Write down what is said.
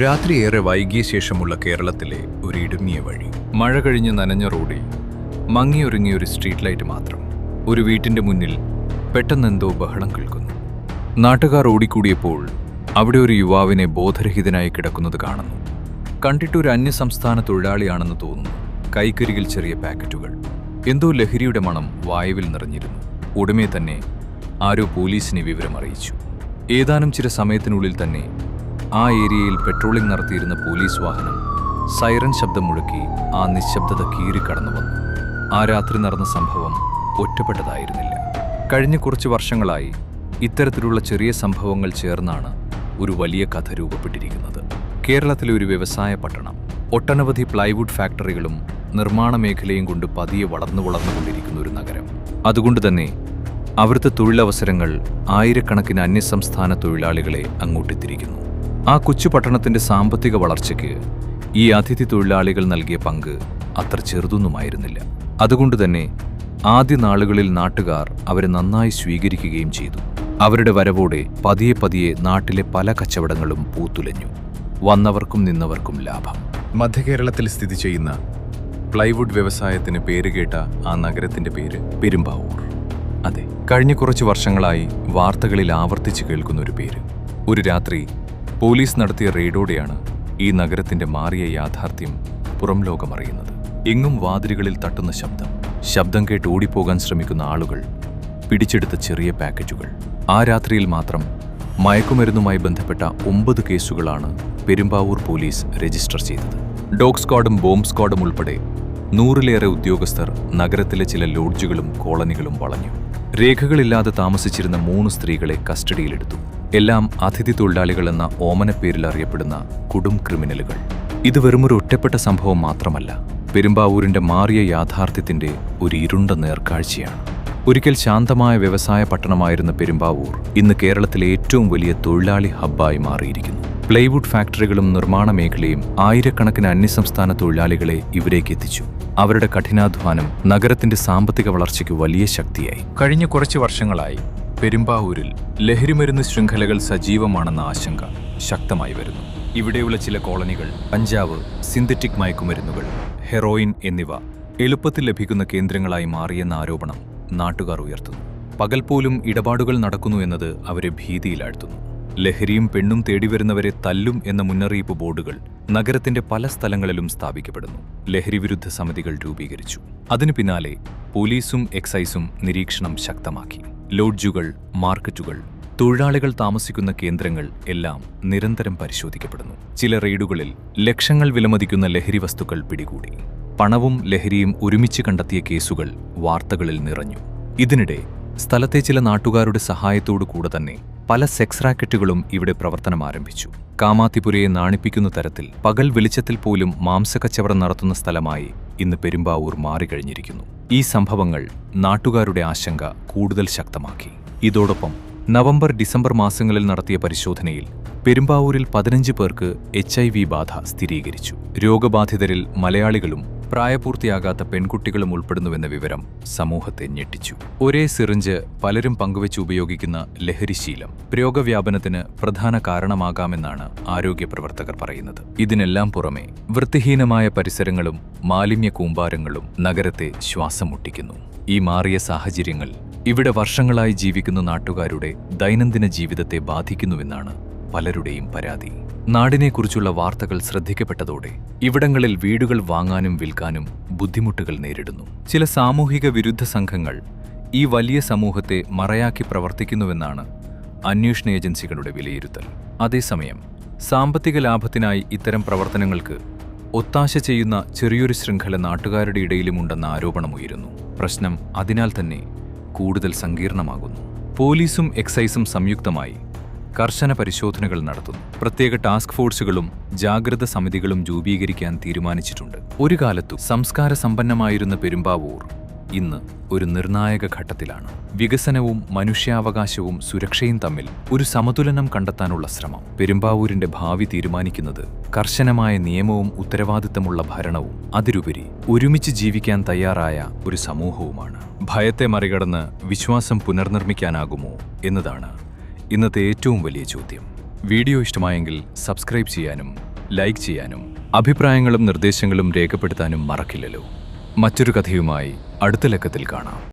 രാത്രിയേറെ വൈകിയ ശേഷമുള്ള കേരളത്തിലെ ഒരു ഇടുങ്ങിയ വഴി. മഴ കഴിഞ്ഞ് നനഞ്ഞ റോഡിൽ മങ്ങിയൊരുങ്ങിയ ഒരു സ്ട്രീറ്റ് ലൈറ്റ് മാത്രം. ഒരു വീട്ടിന്റെ മുന്നിൽ പെട്ടെന്നെന്തോ ബഹളം കേൾക്കുന്നു. നാട്ടുകാർ ഓടിക്കൂടിയപ്പോൾ അവിടെ ഒരു യുവാവിനെ ബോധരഹിതനായി കിടക്കുന്നത് കാണുന്നു. കണ്ടിട്ടൊരു അന്യസംസ്ഥാന തൊഴിലാളിയാണെന്ന് തോന്നുന്നു. കൈക്കരികിൽ ചെറിയ പാക്കറ്റുകൾ. എന്തോ ലഹരിയുടെ മണം വായുവിൽ നിറഞ്ഞിരുന്നു. ഉടമയെ തന്നെ ആരോ പോലീസിനെ വിവരമറിയിച്ചു. ഏതാനും ചില സമയത്തിനുള്ളിൽ തന്നെ ആ ഏരിയയിൽ പെട്രോളിംഗ് നടത്തിയിരുന്ന പോലീസ് വാഹനം സൈറൻ ശബ്ദം മുഴക്കി ആ നിശബ്ദത കീറിക്കടന്നു വന്നു. ആ രാത്രി നടന്ന സംഭവം ഒറ്റപ്പെട്ടതായിരുന്നില്ല. കഴിഞ്ഞ കുറച്ച് വർഷങ്ങളായി ഇത്തരത്തിലുള്ള ചെറിയ സംഭവങ്ങൾ ചേർന്നാണ് ഒരു വലിയ കഥ രൂപപ്പെട്ടിരിക്കുന്നത്. കേരളത്തിലെ ഒരു വ്യവസായ പട്ടണം, ഒട്ടനവധി പ്ലൈവുഡ് ഫാക്ടറികളും നിർമ്മാണ മേഖലയും കൊണ്ട് പതിയെ വളർന്നുകൊണ്ടിരിക്കുന്ന ഒരു നഗരം. അതുകൊണ്ട് തന്നെ അവിടുത്തെ തൊഴിലവസരങ്ങൾ ആയിരക്കണക്കിന് അന്യസംസ്ഥാന തൊഴിലാളികളെ അങ്ങോട്ടെത്തിരിക്കുന്നു. ആ കൊച്ചു പട്ടണത്തിന്റെ സാമ്പത്തിക വളർച്ചയ്ക്ക് ഈ അതിഥി തൊഴിലാളികൾ നൽകിയ പങ്ക് അത്ര ചെറുതൊന്നുമായിരുന്നില്ല. അതുകൊണ്ട് തന്നെ ആദ്യ നാളുകളിൽ നാട്ടുകാർ അവരെ നന്നായി സ്വീകരിക്കുകയും ചെയ്തു. അവരുടെ വരവോടെ പതിയെ പതിയെ നാട്ടിലെ പല കച്ചവടങ്ങളും പൂത്തുലഞ്ഞു. വന്നവർക്കും നിന്നവർക്കും ലാഭം. മധ്യകേരളത്തിൽ സ്ഥിതി ചെയ്യുന്ന പ്ലൈവുഡ് വ്യവസായത്തിന് പേരുകേട്ട ആ നഗരത്തിന്റെ പേര് പെരുമ്പാവൂർ. അതെ, കഴിഞ്ഞ കുറച്ച് വർഷങ്ങളായി വാർത്തകളിൽ ആവർത്തിച്ച് കേൾക്കുന്ന ഒരു പേര്. ഒരു രാത്രി പോലീസ് നടത്തിയ റെയ്ഡോടെയാണ് ഈ നഗരത്തിന്റെ മാറിയ യാഥാർത്ഥ്യം പുറം ലോകമറിയുന്നത്. എങ്ങും വാതിലുകളിൽ തട്ടുന്ന ശബ്ദം കേട്ട് ഓടിപ്പോകാൻ ശ്രമിക്കുന്ന ആളുകൾ, പിടിച്ചെടുത്ത ചെറിയ പാക്കറ്റുകൾ. ആ രാത്രിയിൽ മാത്രം മയക്കുമരുന്നുമായി ബന്ധപ്പെട്ട 9 കേസുകളാണ് പെരുമ്പാവൂർ പോലീസ് രജിസ്റ്റർ ചെയ്തത്. ഡോഗ് സ്ക്വാഡും ബോംബ് സ്ക്വാഡും ഉൾപ്പെടെ 100-ലേറെ ഉദ്യോഗസ്ഥർ നഗരത്തിലെ ചില ലോഡ്ജുകളും കോളനികളും വളഞ്ഞു. രേഖകളില്ലാതെ താമസിച്ചിരുന്ന 3 സ്ത്രീകളെ കസ്റ്റഡിയിലെടുത്തു. എല്ലാം അതിഥി തൊഴിലാളികൾ എന്ന ഓമനപ്പേരിൽ അറിയപ്പെടുന്ന കൊടും ക്രിമിനലുകൾ. ഇത് വെറുമൊരു ഒറ്റപ്പെട്ട സംഭവം മാത്രമല്ല, പെരുമ്പാവൂരിന്റെ മാറിയ യാഥാർത്ഥ്യത്തിന്റെ ഒരു ഇരുണ്ട നേർക്കാഴ്ചയാണ്. ഒരിക്കൽ ശാന്തമായ വ്യവസായ പട്ടണമായിരുന്ന പെരുമ്പാവൂർ ഇന്ന് കേരളത്തിലെ ഏറ്റവും വലിയ തൊഴിലാളി ഹബ്ബായി മാറിയിരിക്കുന്നു. പ്ലൈവുഡ് ഫാക്ടറികളും നിർമ്മാണ മേഖലയും ആയിരക്കണക്കിന് അന്യസംസ്ഥാന തൊഴിലാളികളെ ഇവിടേക്ക് എത്തിച്ചു. അവരുടെ കഠിനാധ്വാനം നഗരത്തിന്റെ സാമ്പത്തിക വളർച്ചയ്ക്ക് വലിയ ശക്തിയായി. കഴിഞ്ഞ കുറച്ച് വർഷങ്ങളായി പെരുമ്പാവൂരിൽ ലഹരിമരുന്ന് ശൃംഖലകൾ സജീവമാണെന്ന ആശങ്ക ശക്തമായി വരുന്നു. ഇവിടെയുള്ള ചില കോളനികൾ കഞ്ചാവ്, സിന്തറ്റിക് മയക്കുമരുന്നുകൾ, ഹെറോയിൻ എന്നിവ എളുപ്പത്തിൽ ലഭിക്കുന്ന കേന്ദ്രങ്ങളായി മാറിയെന്ന ആരോപണം നാട്ടുകാർ ഉയർത്തുന്നു. പകൽ പോലും ഇടപാടുകൾ നടക്കുന്നു എന്നത് അവരെ ഭീതിയിലാഴ്ത്തുന്നു. ലഹരിയും പെണ്ണും തേടിവരുന്നവരെ തല്ലും എന്ന മുന്നറിയിപ്പ് ബോർഡുകൾ നഗരത്തിന്റെ പല സ്ഥലങ്ങളിലും സ്ഥാപിക്കപ്പെടുന്നു. ലഹരിവിരുദ്ധ സമിതികൾ രൂപീകരിച്ചു. അതിനു പിന്നാലെ പോലീസും എക്സൈസും നിരീക്ഷണം ശക്തമാക്കി. ലോഡ്ജുകൾ, മാർക്കറ്റുകൾ, തൊഴിലാളികൾ താമസിക്കുന്ന കേന്ദ്രങ്ങൾ എല്ലാം നിരന്തരം പരിശോധിക്കപ്പെടുന്നു. ചില റെയ്ഡുകളിൽ ലക്ഷങ്ങൾ വിലമതിക്കുന്ന ലഹരി വസ്തുക്കൾ പിടികൂടി. പണവും ലഹരിയും ഒരുമിച്ച് കണ്ടെത്തിയ കേസുകൾ വാർത്തകളിൽ നിറഞ്ഞു. ഇതിനിടെ സ്ഥലത്തെ ചില നാട്ടുകാരുടെ സഹായത്തോടു കൂടെ തന്നെ പല സെക്സ് റാക്കറ്റുകളും ഇവിടെ പ്രവർത്തനം ആരംഭിച്ചു. കാമാത്തിപുരയെ നാണിപ്പിക്കുന്ന തരത്തിൽ പകൽ വെളിച്ചത്തിൽ പോലും മാംസക്കച്ചവടം നടത്തുന്ന സ്ഥലമായി ഇന്ന് പെരുമ്പാവൂർ മാറിക്കഴിഞ്ഞിരിക്കുന്നു. ഈ സംഭവങ്ങൾ നാട്ടുകാരുടെ ആശങ്ക കൂടുതൽ ശക്തമാക്കി. ഇതോടൊപ്പം നവംബർ, ഡിസംബർ മാസങ്ങളിൽ നടത്തിയ പരിശോധനയിൽ പെരുമ്പാവൂരിൽ 15 പേർക്ക് HIV ബാധ സ്ഥിരീകരിച്ചു. രോഗബാധിതരിൽ മലയാളികളും പ്രായപൂർത്തിയാകാത്ത പെൺകുട്ടികളും ഉൾപ്പെടുന്നുവെന്ന വിവരം സമൂഹത്തെ ഞെട്ടിച്ചു. ഒരേ സിറിഞ്ച് പലരും പങ്കുവെച്ച് ഉപയോഗിക്കുന്ന ലഹരിശീലം രോഗവ്യാപനത്തിന് പ്രധാന കാരണമാകാമെന്നാണ് ആരോഗ്യ പ്രവർത്തകർ പറയുന്നത്. ഇതിനെല്ലാം പുറമെ വൃത്തിഹീനമായ പരിസരങ്ങളും മാലിന്യ കൂമ്പാരങ്ങളും നഗരത്തെ ശ്വാസം മുട്ടിക്കുന്നു. ഈ മാറിയ സാഹചര്യങ്ങൾ ഇവിടെ വർഷങ്ങളായി ജീവിക്കുന്ന നാട്ടുകാരുടെ ദൈനംദിന ജീവിതത്തെ ബാധിക്കുന്നുവെന്നാണ് പലരുടെയും പരാതി. നാടിനെക്കുറിച്ചുള്ള വാർത്തകൾ ശ്രദ്ധിക്കപ്പെട്ടതോടെ ഇവിടങ്ങളിൽ വീടുകൾ വാങ്ങാനും വിൽക്കാനും ബുദ്ധിമുട്ടുകൾ നേരിടുന്നു. ചില സാമൂഹിക വിരുദ്ധ സംഘങ്ങൾ ഈ വലിയ സമൂഹത്തെ മറയാക്കി പ്രവർത്തിക്കുന്നുവെന്നാണ് അന്വേഷണ ഏജൻസികളുടെ വിലയിരുത്തൽ. അതേസമയം സാമ്പത്തിക ലാഭത്തിനായി ഇത്തരം പ്രവർത്തനങ്ങൾക്ക് ഒത്താശ ചെയ്യുന്ന ചെറിയൊരു ശൃംഖല നാട്ടുകാരുടെ ഇടയിലുമുണ്ടെന്ന ആരോപണമുയരുന്നു. പ്രശ്നം അതിനാൽ തന്നെ കൂടുതൽ സങ്കീർണമാകുന്നു. പോലീസും എക്സൈസും സംയുക്തമായി കർശന പരിശോധനകൾ നടത്തുന്നു. പ്രത്യേക ടാസ്ക് ഫോഴ്സുകളും ജാഗ്രത സമിതികളും രൂപീകരിക്കാൻ തീരുമാനിച്ചിട്ടുണ്ട്. ഒരു കാലത്തു സംസ്കാര സമ്പന്നമായിരുന്ന പെരുമ്പാവൂർ ഇന്ന് ഒരു നിർണായക ഘട്ടത്തിലാണ്. വികസനവും മനുഷ്യാവകാശവും സുരക്ഷയും തമ്മിൽ ഒരു സമതുലനം കണ്ടെത്താനുള്ള ശ്രമം. പെരുമ്പാവൂരിന്റെ ഭാവി തീരുമാനിക്കുന്നത് കർശനമായ നിയമവും ഉത്തരവാദിത്തമുള്ള ഭരണവും അതിലുപരി ഒരുമിച്ച് ജീവിക്കാൻ തയ്യാറായ ഒരു സമൂഹവുമാണ്. ഭയത്തെ മറികടന്ന് വിശ്വാസം പുനർനിർമ്മിക്കാനാകുമോ എന്നതാണ് ഇന്നത്തെ ഏറ്റവും വലിയ ചോദ്യം. വീഡിയോ ഇഷ്ടമായെങ്കിൽ സബ്സ്ക്രൈബ് ചെയ്യാനും ലൈക്ക് ചെയ്യാനും അഭിപ്രായങ്ങളും നിർദ്ദേശങ്ങളും രേഖപ്പെടുത്താനും മറക്കില്ലല്ലോ. മറ്റൊരു കഥയുമായി അടുത്ത ലക്കത്തിൽ കാണാം.